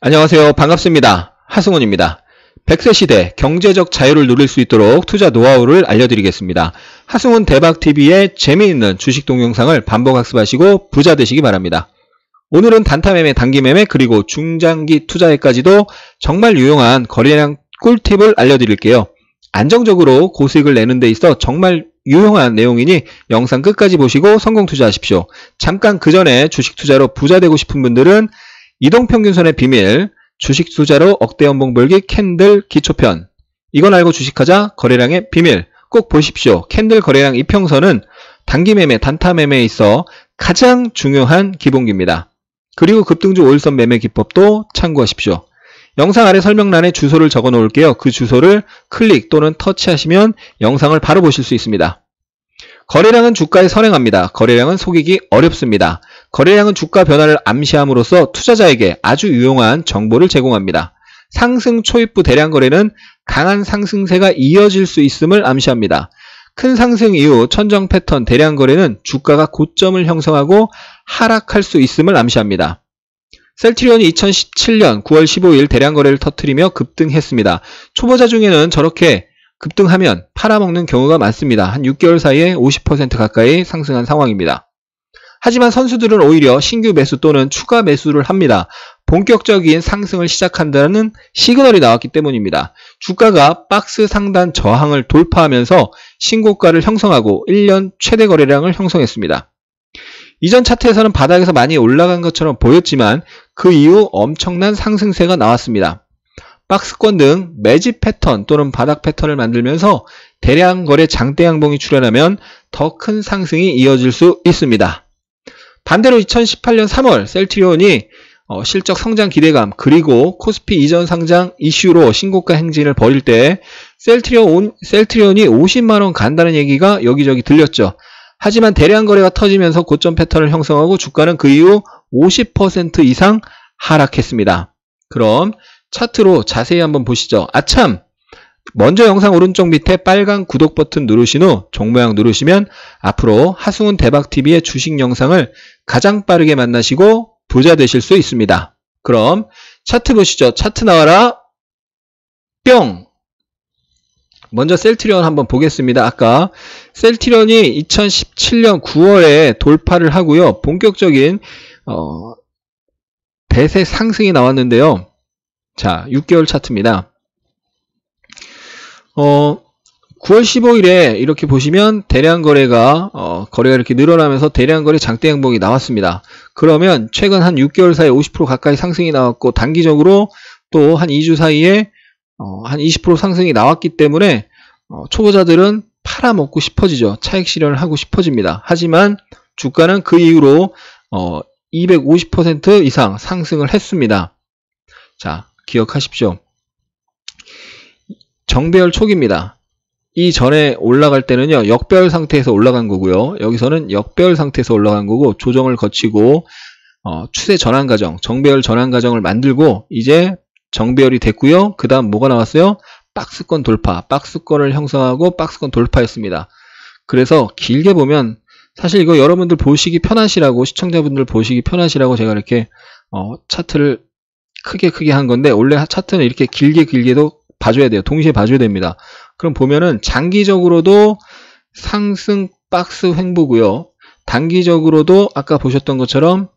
안녕하세요. 반갑습니다. 하승훈입니다. 100세 시대 경제적 자유를 누릴 수 있도록 투자 노하우를 알려드리겠습니다. 하승훈 대박TV의 재미있는 주식 동영상을 반복 학습하시고 부자 되시기 바랍니다. 오늘은 단타매매, 단기매매, 그리고 중장기 투자에까지도 정말 유용한 거래량 꿀팁을 알려드릴게요. 안정적으로 고수익을 내는 데 있어 정말 유용한 내용이니 영상 끝까지 보시고 성공 투자하십시오. 잠깐 그 전에 주식 투자로 부자 되고 싶은 분들은 이동평균선의 비밀, 주식 투자로 억대 연봉 벌기 캔들 기초편, 이건 알고 주식하자 거래량의 비밀 꼭 보십시오. 캔들 거래량 이평선은 단기매매, 단타매매에 있어 가장 중요한 기본기입니다. 그리고 급등주 5일선 매매 기법도 참고하십시오. 영상 아래 설명란에 주소를 적어 놓을게요. 그 주소를 클릭 또는 터치하시면 영상을 바로 보실 수 있습니다. 거래량은 주가에 선행합니다. 거래량은 속이기 어렵습니다. 거래량은 주가 변화를 암시함으로써 투자자에게 아주 유용한 정보를 제공합니다. 상승 초입부 대량 거래는 강한 상승세가 이어질 수 있음을 암시합니다. 큰 상승 이후 천정 패턴 대량 거래는 주가가 고점을 형성하고 하락할 수 있음을 암시합니다. 셀트리온이 2017년 9월 15일 대량 거래를 터뜨리며 급등했습니다. 초보자 중에는 저렇게 급등하면 팔아먹는 경우가 많습니다. 한 6개월 사이에 50% 가까이 상승한 상황입니다. 하지만 선수들은 오히려 신규 매수 또는 추가 매수를 합니다. 본격적인 상승을 시작한다는 시그널이 나왔기 때문입니다. 주가가 박스 상단 저항을 돌파하면서 신고가를 형성하고 1년 최대 거래량을 형성했습니다. 이전 차트에서는 바닥에서 많이 올라간 것처럼 보였지만 그 이후 엄청난 상승세가 나왔습니다. 박스권 등 매집 패턴 또는 바닥 패턴을 만들면서 대량 거래 장대 양봉이 출현하면 더 큰 상승이 이어질 수 있습니다. 반대로 2018년 3월 셀트리온이 실적 성장 기대감 그리고 코스피 이전 상장 이슈로 신고가 행진을 벌일 때 셀트리온이 50만원 간다는 얘기가 여기저기 들렸죠. 하지만 대량 거래가 터지면서 고점 패턴을 형성하고 주가는 그 이후 50% 이상 하락했습니다. 그럼 차트로 자세히 한번 보시죠. 아참! 먼저 영상 오른쪽 밑에 빨간 구독 버튼 누르신 후 종모양 누르시면 앞으로 하승훈 대박TV의 주식 영상을 가장 빠르게 만나시고 부자 되실 수 있습니다. 그럼 차트 보시죠. 차트 나와라. 뿅! 먼저 셀트리온 한번 보겠습니다. 아까 셀트리온이 2017년 9월에 돌파를 하고요. 본격적인 대세 상승이 나왔는데요. 자, 6개월 차트입니다. 9월 15일에 이렇게 보시면 대량 거래가 이렇게 늘어나면서 대량 거래 장대 양봉이 나왔습니다. 그러면 최근 한 6개월 사이에 50% 가까이 상승이 나왔고 단기적으로 또 한 2주 사이에 한 20% 상승이 나왔기 때문에 초보자들은 팔아먹고 싶어지죠. 차익 실현을 하고 싶어집니다. 하지만 주가는 그 이후로 250% 이상 상승을 했습니다. 자, 기억하십시오. 정배열 초기입니다. 이전에 올라갈 때는요, 역배열 상태에서 올라간 거고요. 여기서는 역배열 상태에서 올라간 거고, 조정을 거치고, 추세 전환 과정, 정배열 전환 과정을 만들고, 이제 정배열이 됐고요. 그 다음 뭐가 나왔어요? 박스권 돌파, 박스권을 형성하고 박스권 돌파했습니다. 그래서 길게 보면, 사실 이거 여러분들 보시기 편하시라고, 시청자분들 보시기 편하시라고 제가 이렇게, 차트를 크게 한 건데, 원래 차트는 이렇게 길게도 봐줘야 돼요. 동시에 봐줘야 됩니다. 그럼 보면은 장기적으로도 상승 박스 횡보고요. 단기적으로도 아까 보셨던 것처럼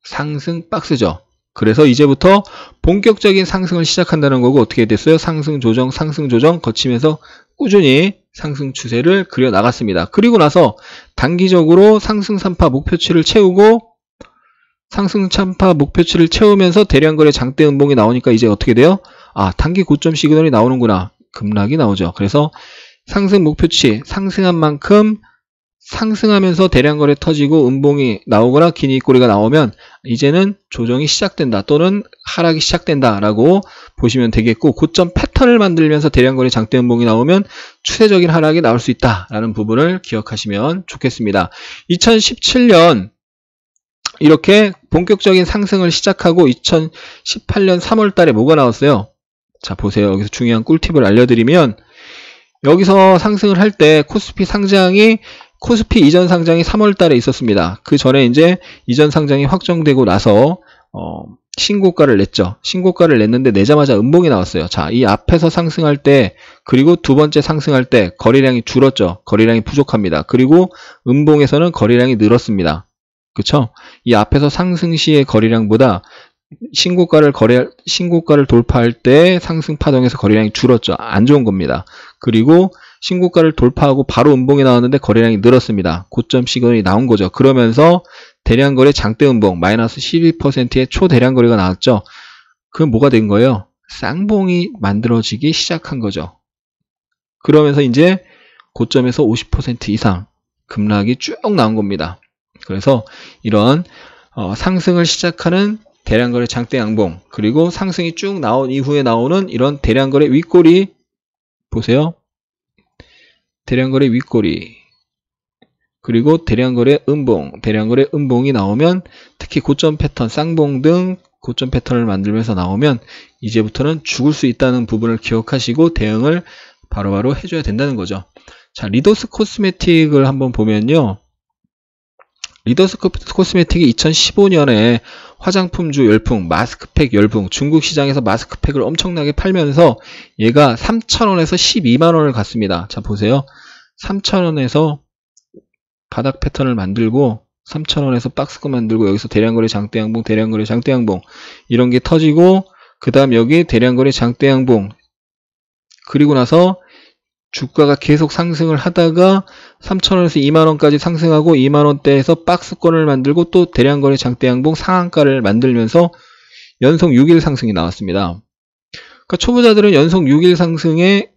상승 박스죠. 그래서 이제부터 본격적인 상승을 시작한다는 거고 어떻게 됐어요? 상승 조정 거치면서 꾸준히 상승 추세를 그려 나갔습니다. 그리고 나서 단기적으로 상승 3파 목표치를 채우고 상승 3파 목표치를 채우면서 대량 거래 장대 음봉이 나오니까 이제 어떻게 돼요? 아, 단기 고점 시그널이 나오는구나. 급락이 나오죠. 그래서 상승 목표치 상승한 만큼 상승하면서 대량 거래 터지고 음봉이 나오거나 긴 윗꼬리가 나오면 이제는 조정이 시작된다 또는 하락이 시작된다 라고 보시면 되겠고, 고점 패턴을 만들면서 대량 거래 장대 음봉이 나오면 추세적인 하락이 나올 수 있다 라는 부분을 기억하시면 좋겠습니다. 2017년 이렇게 본격적인 상승을 시작하고 2018년 3월 달에 뭐가 나왔어요? 자, 보세요. 여기서 중요한 꿀팁을 알려드리면, 여기서 상승을 할 때 코스피 이전 상장이 3월 달에 있었습니다. 그 전에 이제 이전 상장이 확정되고 나서 신고가를 냈죠. 신고가를 냈는데 내자마자 음봉이 나왔어요. 자, 이 앞에서 상승할 때 그리고 두 번째 상승할 때 거래량이 줄었죠. 거래량이 부족합니다. 그리고 음봉에서는 거래량이 늘었습니다. 그쵸? 이 앞에서 상승 시의 거래량보다 신고가를 돌파할 때 상승 파동에서 거래량이 줄었죠. 안 좋은 겁니다. 그리고 신고가를 돌파하고 바로 음봉이 나왔는데 거래량이 늘었습니다. 고점 시그널이 나온 거죠. 그러면서 대량거래 장대 음봉 마이너스 12%의 초대량거래가 나왔죠. 그럼 뭐가 된 거예요? 쌍봉이 만들어지기 시작한 거죠. 그러면서 이제 고점에서 50% 이상 급락이 쭉 나온 겁니다. 그래서 이런 상승을 시작하는 대량거래 장대 양봉, 그리고 상승이 쭉 나온 이후에 나오는 이런 대량거래 윗꼬리 보세요. 대량거래 윗꼬리, 그리고 대량거래 음봉, 대량거래 음봉이 나오면, 특히 고점 패턴, 쌍봉 등 고점 패턴을 만들면서 나오면 이제부터는 죽을 수 있다는 부분을 기억하시고 대응을 바로바로 해줘야 된다는 거죠. 자, 리더스 코스메틱을 한번 보면요. 리더스 코스메틱이 2015년에 화장품주 열풍, 마스크팩 열풍, 중국 시장에서 마스크팩을 엄청나게 팔면서 얘가 3,000원에서 12만원을 갔습니다. 자, 보세요. 3,000원에서 바닥 패턴을 만들고 3,000원에서 박스권 만들고 여기서 대량거래 장대양봉, 대량거래 장대양봉 이런 게 터지고, 그 다음 여기 대량거래 장대양봉, 그리고 나서 주가가 계속 상승을 하다가 3,000원에서 2만원까지 상승하고 2만원대에서 박스권을 만들고 또 대량거래 장대양봉 상한가를 만들면서 연속 6일 상승이 나왔습니다. 그러니까 초보자들은 연속 6일 상승에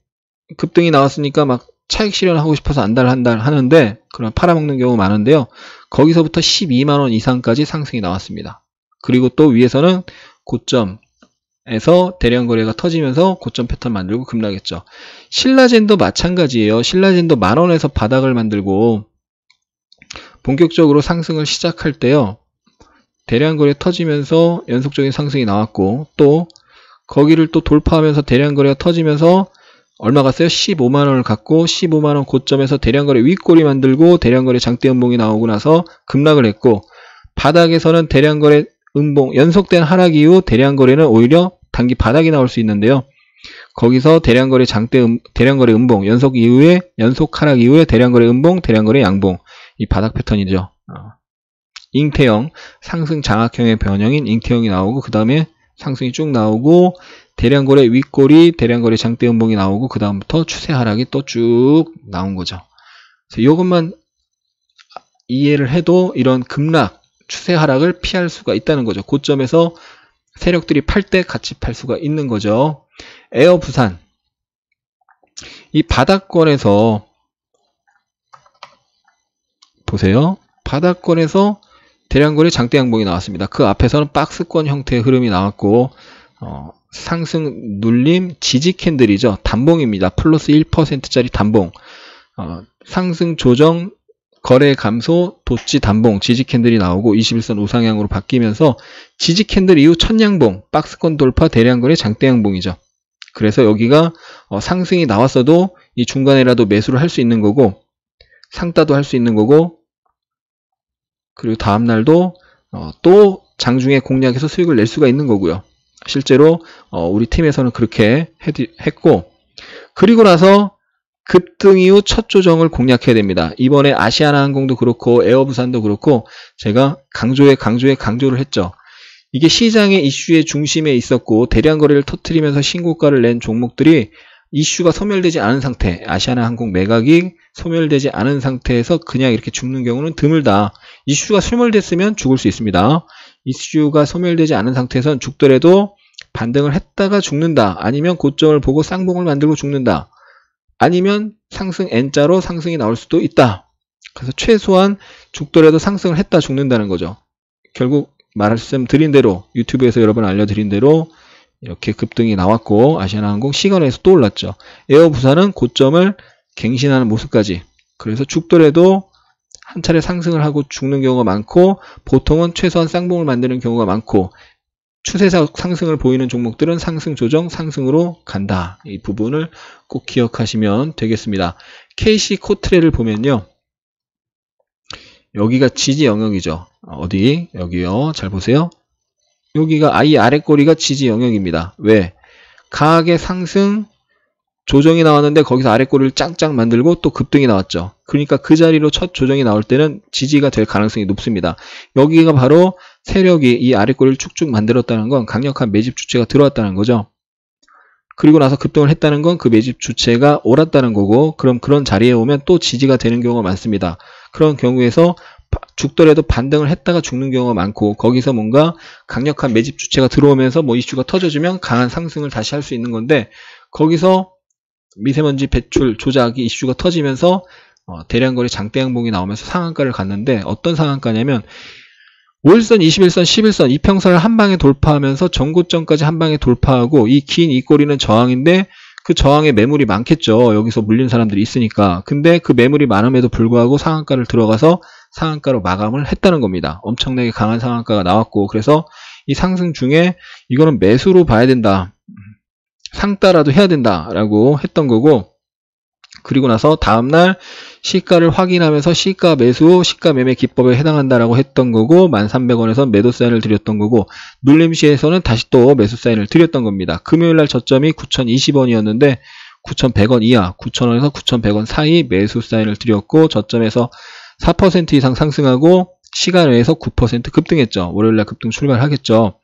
급등이 나왔으니까 막 차익 실현하고 싶어서 안달한달 하는데, 그런 팔아먹는 경우 많은데요. 거기서부터 12만원 이상까지 상승이 나왔습니다. 그리고 또 위에서는 고점에서 대량거래가 터지면서 고점 패턴 만들고 급락했죠. 신라젠도 마찬가지예요. 신라젠도 만원에서 바닥을 만들고 본격적으로 상승을 시작할 때요. 대량거래 터지면서 연속적인 상승이 나왔고, 또 거기를 또 돌파하면서 대량거래가 터지면서 얼마 갔어요? 15만원을 갖고 15만원 고점에서 대량거래 윗꼬리 만들고 대량거래 장대 음봉이 나오고 나서 급락을 했고, 바닥에서는 대량거래 음봉, 연속된 하락 이후 대량거래는 오히려 단기 바닥이 나올 수 있는데요. 거기서 대량거래 대량거래 음봉, 연속 하락 이후에 대량거래 음봉, 대량거래 양봉, 이 바닥 패턴이죠. 잉태형, 상승 장악형의 변형인 잉태형이 나오고, 그 다음에 상승이 쭉 나오고, 대량거래 윗꼬리, 대량거래 장대 음봉이 나오고, 그 다음부터 추세 하락이 또 쭉 나온 거죠. 그래서 이것만 이해를 해도 이런 급락, 추세 하락을 피할 수가 있다는 거죠. 고점에서 세력들이 팔 때 같이 팔 수가 있는 거죠. 에어 부산, 이 바닥권에서 보세요. 바닥권에서 대량거래 장대 양봉이 나왔습니다. 그 앞에서는 박스권 형태의 흐름이 나왔고, 상승 눌림 지지 캔들이죠. 단봉입니다. 플러스 1%짜리 단봉. 상승 조정 거래 감소 도치 단봉 지지 캔들이 나오고 21선 우상향으로 바뀌면서 지지 캔들 이후 첫양봉, 박스권 돌파 대량거래 장대 양봉이죠. 그래서 여기가 상승이 나왔어도 이 중간에라도 매수를 할 수 있는 거고, 상따도 할 수 있는 거고, 그리고 다음날도 또 장중에 공략해서 수익을 낼 수가 있는 거고요. 실제로 우리 팀에서는 그렇게 했고, 그리고 나서 급등 이후 첫 조정을 공략해야 됩니다. 이번에 아시아나항공도 그렇고 에어부산도 그렇고 제가 강조를 했죠. 이게 시장의 이슈의 중심에 있었고 대량 거래를 터뜨리면서 신고가를 낸 종목들이 이슈가 소멸되지 않은 상태, 아시아나항공 매각이 소멸되지 않은 상태에서 그냥 이렇게 죽는 경우는 드물다. 이슈가 소멸됐으면 죽을 수 있습니다. 이슈가 소멸되지 않은 상태에서는 죽더라도 반등을 했다가 죽는다. 아니면 고점을 보고 쌍봉을 만들고 죽는다. 아니면 상승 N자로 상승이 나올 수도 있다. 그래서 최소한 죽더라도 상승을 했다 죽는다는 거죠. 결국 말씀드린 대로, 유튜브에서 여러분 알려드린 대로 이렇게 급등이 나왔고, 아시아나항공 시간에서 또 올랐죠. 에어부산은 고점을 갱신하는 모습까지. 그래서 죽더라도 한 차례 상승을 하고 죽는 경우가 많고, 보통은 최소한 쌍봉을 만드는 경우가 많고, 추세적 상승을 보이는 종목들은 상승 조정, 상승으로 간다. 이 부분을 꼭 기억하시면 되겠습니다. KC 코트레를 보면요. 여기가 지지 영역이죠. 어디? 여기요. 잘 보세요. 여기가 이 아래 꼬리가 지지 영역입니다. 왜? 강하게 상승 조정이 나왔는데 거기서 아래 꼬리를 짱짱 만들고 또 급등이 나왔죠. 그러니까 그 자리로 첫 조정이 나올 때는 지지가 될 가능성이 높습니다. 여기가 바로 세력이 이 아래 꼬리를 쭉쭉 만들었다는 건 강력한 매집 주체가 들어왔다는 거죠. 그리고 나서 급등을 했다는 건 그 매집 주체가 옳았다는 거고, 그럼 그런 자리에 오면 또 지지가 되는 경우가 많습니다. 그런 경우에서 죽더라도 반등을 했다가 죽는 경우가 많고, 거기서 뭔가 강력한 매집 주체가 들어오면서 뭐 이슈가 터져주면 강한 상승을 다시 할 수 있는 건데, 거기서 미세먼지 배출 조작이 이슈가 터지면서 대량거래 장대 양봉이 나오면서 상한가를 갔는데, 어떤 상한가냐면 5일선, 21선, 11선 이평선을 한 방에 돌파하면서 전고점까지 한 방에 돌파하고, 이 긴 이 꼬리는 저항인데 그 저항에 매물이 많겠죠. 여기서 물린 사람들이 있으니까. 근데 그 매물이 많음에도 불구하고 상한가를 들어가서 상한가로 마감을 했다는 겁니다. 엄청나게 강한 상한가가 나왔고, 그래서 이 상승 중에 이거는 매수로 봐야 된다, 상따라도 해야 된다 라고 했던 거고, 그리고 나서 다음날 시가를 확인하면서 시가 매수, 시가 매매 기법에 해당한다라고 했던 거고, 1300원에서 매도 사인을 드렸던 거고, 눌림시에서는 다시 또 매수 사인을 드렸던 겁니다. 금요일날 저점이 9020원이었는데 9100원 이하, 9000원에서 9100원 사이 매수 사인을 드렸고, 저점에서 4% 이상 상승하고 시간 외에서 9% 급등했죠. 월요일날 급등 출발하겠죠.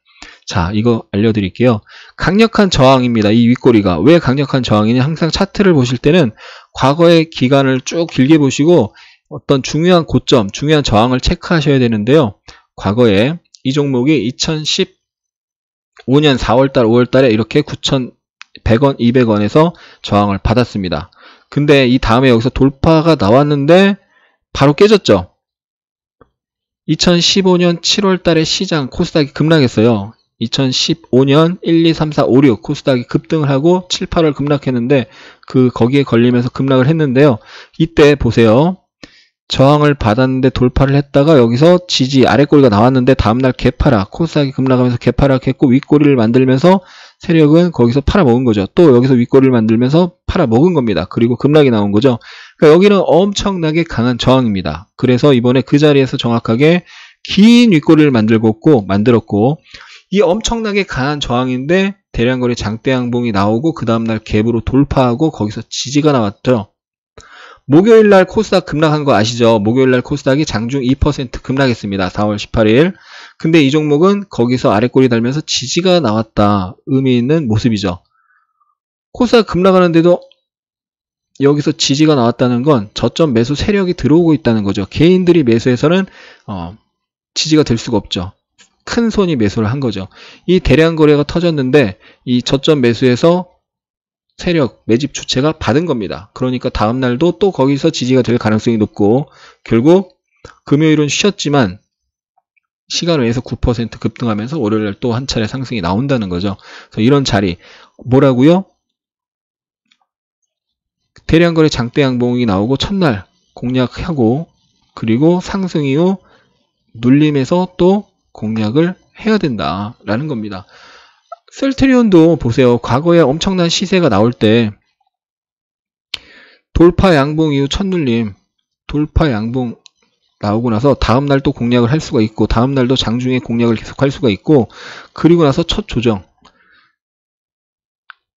자, 이거 알려드릴게요. 강력한 저항입니다. 이 윗꼬리가. 왜 강력한 저항이냐? 항상 차트를 보실 때는 과거의 기간을 쭉 길게 보시고 어떤 중요한 고점, 중요한 저항을 체크하셔야 되는데요. 과거에 이 종목이 2015년 4월달, 5월달에 이렇게 9,100원, 200원에서 저항을 받았습니다. 근데 이 다음에 여기서 돌파가 나왔는데 바로 깨졌죠. 2015년 7월달에 시장 코스닥이 급락했어요. 2015년 1, 2, 3, 4, 5, 6 코스닥이 급등을 하고 7, 8월 급락했는데 거기에 걸리면서 급락을 했는데요. 이때 보세요. 저항을 받았는데 돌파를 했다가 여기서 지지 아랫꼬리가 나왔는데 다음날 개파락, 코스닥이 급락하면서 개파락했고 윗꼬리를 만들면서 세력은 거기서 팔아먹은 거죠. 또 여기서 윗꼬리를 만들면서 팔아먹은 겁니다. 그리고 급락이 나온 거죠. 그러니까 여기는 엄청나게 강한 저항입니다. 그래서 이번에 그 자리에서 정확하게 긴 윗꼬리를 만들었고, 이 엄청나게 강한 저항인데 대량거래 장대 양봉이 나오고 그 다음날 갭으로 돌파하고 거기서 지지가 나왔죠. 목요일날 코스닥 급락한 거 아시죠? 목요일날 코스닥이 장중 2% 급락했습니다. 4월 18일. 근데 이 종목은 거기서 아랫꼬리 달면서 지지가 나왔다. 의미 있는 모습이죠. 코스닥 급락하는데도 여기서 지지가 나왔다는 건 저점 매수 세력이 들어오고 있다는 거죠. 개인들이 매수해서는 지지가 될 수가 없죠. 큰 손이 매수를 한 거죠. 이 대량 거래가 터졌는데 이 저점 매수에서 세력, 매집 주체가 받은 겁니다. 그러니까 다음날도 또 거기서 지지가 될 가능성이 높고, 결국 금요일은 쉬었지만 시간 외에서 9% 급등하면서 월요일날 또 한 차례 상승이 나온다는 거죠. 그래서 이런 자리 뭐라고요? 대량거래 장대 양봉이 나오고 첫날 공략하고, 그리고 상승 이후 눌림에서 또 공략을 해야 된다라는 겁니다. 셀트리온도 보세요. 과거에 엄청난 시세가 나올 때 돌파 양봉 이후 첫 눌림, 돌파 양봉 나오고 나서 다음날 또 공략을 할 수가 있고, 다음날도 장중에 공략을 계속 할 수가 있고, 그리고 나서 첫 조정,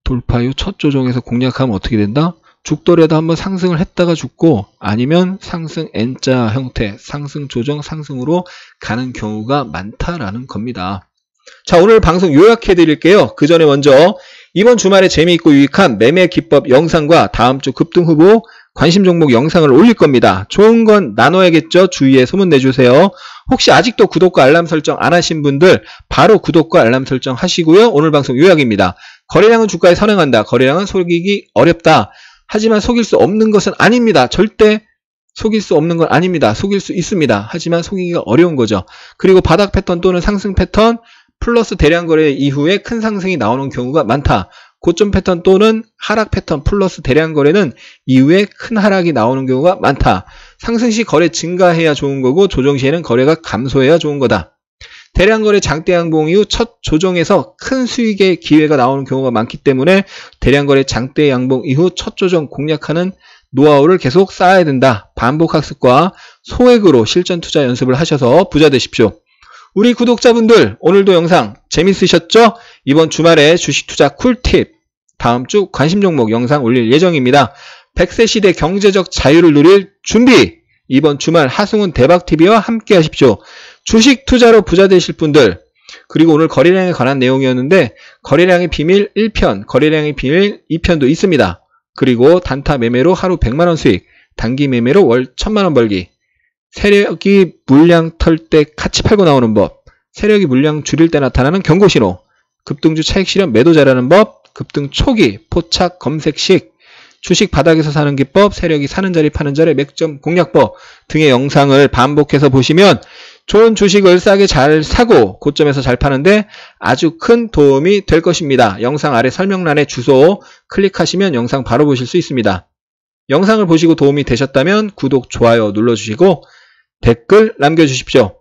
돌파 이후 첫 조정에서 공략하면 어떻게 된다? 죽더라도 한번 상승을 했다가 죽고, 아니면 상승 N자 형태, 상승 조정 상승으로 가는 경우가 많다라는 겁니다. 자, 오늘 방송 요약해 드릴게요. 그 전에 먼저 이번 주말에 재미있고 유익한 매매 기법 영상과 다음 주 급등 후보 관심 종목 영상을 올릴 겁니다. 좋은 건 나눠야겠죠? 주위에 소문 내주세요. 혹시 아직도 구독과 알람 설정 안 하신 분들 바로 구독과 알람 설정 하시고요. 오늘 방송 요약입니다. 거래량은 주가에 선행한다. 거래량은 속이기 어렵다. 하지만 속일 수 없는 것은 아닙니다. 절대 속일 수 없는 건 아닙니다. 속일 수 있습니다. 하지만 속이기가 어려운 거죠. 그리고 바닥 패턴 또는 상승 패턴 플러스 대량 거래 이후에 큰 상승이 나오는 경우가 많다. 고점 패턴 또는 하락 패턴 플러스 대량 거래는 이후에 큰 하락이 나오는 경우가 많다. 상승 시 거래 증가해야 좋은 거고 조정 시에는 거래가 감소해야 좋은 거다. 대량 거래 장대 양봉 이후 첫 조정에서 큰 수익의 기회가 나오는 경우가 많기 때문에 대량 거래 장대 양봉 이후 첫 조정 공략하는 노하우를 계속 쌓아야 된다. 반복 학습과 소액으로 실전 투자 연습을 하셔서 부자 되십시오. 우리 구독자분들 오늘도 영상 재밌으셨죠? 이번 주말에 주식 투자 꿀팁 다음 주 관심 종목 영상 올릴 예정입니다. 100세 시대 경제적 자유를 누릴 준비! 이번 주말 하승훈 대박TV와 함께 하십시오. 주식 투자로 부자 되실 분들, 그리고 오늘 거래량에 관한 내용이었는데 거래량의 비밀 1편, 거래량의 비밀 2편도 있습니다. 그리고 단타 매매로 하루 100만원 수익, 단기 매매로 월 1000만원 벌기, 세력이 물량 털 때 같이 팔고 나오는 법, 세력이 물량 줄일 때 나타나는 경고신호, 급등주 차익 실현 매도 잘하는 법, 급등 초기 포착 검색식, 주식 바닥에서 사는 기법, 세력이 사는 자리 파는 자리 맥점 공략법 등의 영상을 반복해서 보시면 좋은 주식을 싸게 잘 사고 고점에서 잘 파는데 아주 큰 도움이 될 것입니다. 영상 아래 설명란에 주소 클릭하시면 영상 바로 보실 수 있습니다. 영상을 보시고 도움이 되셨다면 구독, 좋아요 눌러주시고 댓글 남겨주십시오.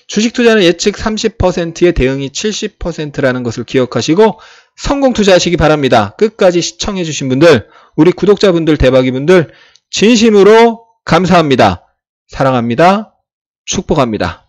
주식 투자는 예측 30%의 대응이 70%라는 것을 기억하시고 성공 투자하시기 바랍니다. 끝까지 시청해주신 분들, 우리 구독자분들, 대박이분들 진심으로 감사합니다. 사랑합니다. 축복합니다.